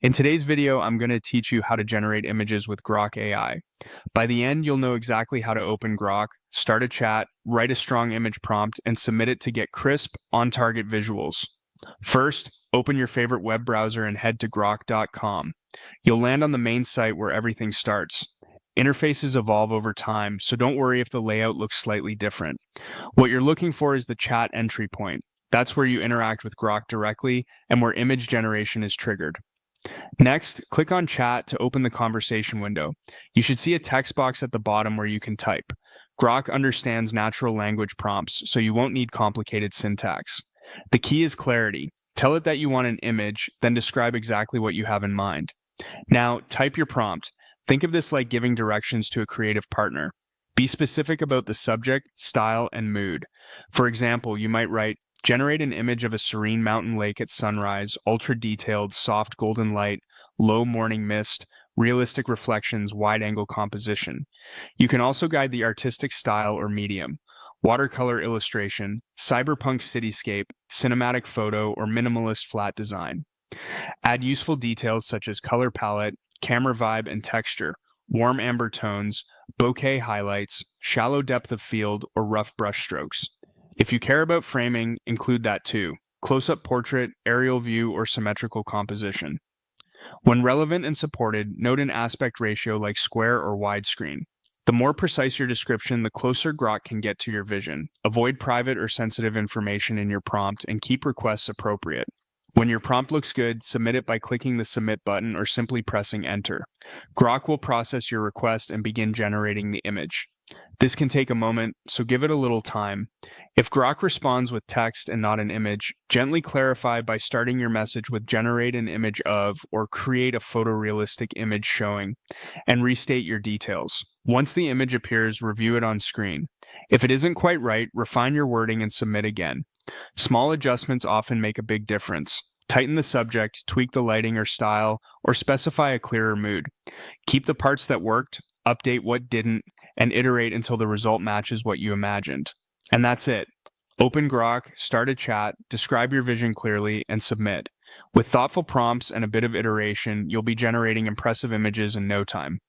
In today's video, I'm going to teach you how to generate images with Grok AI. By the end, you'll know exactly how to open Grok, start a chat, write a strong image prompt, and submit it to get crisp, on-target visuals. First, open your favorite web browser and head to grok.com. You'll land on the main site where everything starts. Interfaces evolve over time, so don't worry if the layout looks slightly different. What you're looking for is the chat entry point. That's where you interact with Grok directly and where image generation is triggered. Next, click on Chat to open the conversation window. You should see a text box at the bottom where you can type. Grok understands natural language prompts, so you won't need complicated syntax. The key is clarity. Tell it that you want an image, then describe exactly what you have in mind. Now, type your prompt. Think of this like giving directions to a creative partner. Be specific about the subject, style, and mood. For example, you might write, generate an image of a serene mountain lake at sunrise, ultra-detailed, soft golden light, low morning mist, realistic reflections, wide-angle composition. You can also guide the artistic style or medium, watercolor illustration, cyberpunk cityscape, cinematic photo, or minimalist flat design. Add useful details such as color palette, camera vibe and texture, warm amber tones, bokeh highlights, shallow depth of field, or rough brush strokes. If you care about framing, include that too. Close-up portrait, aerial view, or symmetrical composition. When relevant and supported, note an aspect ratio like square or widescreen. The more precise your description, the closer Grok can get to your vision. Avoid private or sensitive information in your prompt and keep requests appropriate. When your prompt looks good, submit it by clicking the Submit button or simply pressing Enter. Grok will process your request and begin generating the image. This can take a moment, so give it a little time. If Grok responds with text and not an image, gently clarify by starting your message with generate an image of or create a photorealistic image showing, and restate your details. Once the image appears, review it on screen. If it isn't quite right, refine your wording and submit again. Small adjustments often make a big difference. Tighten the subject, tweak the lighting or style, or specify a clearer mood. Keep the parts that worked, update what didn't, and iterate until the result matches what you imagined. And that's it. Open Grok, start a chat, describe your vision clearly, and submit. With thoughtful prompts and a bit of iteration, you'll be generating impressive images in no time.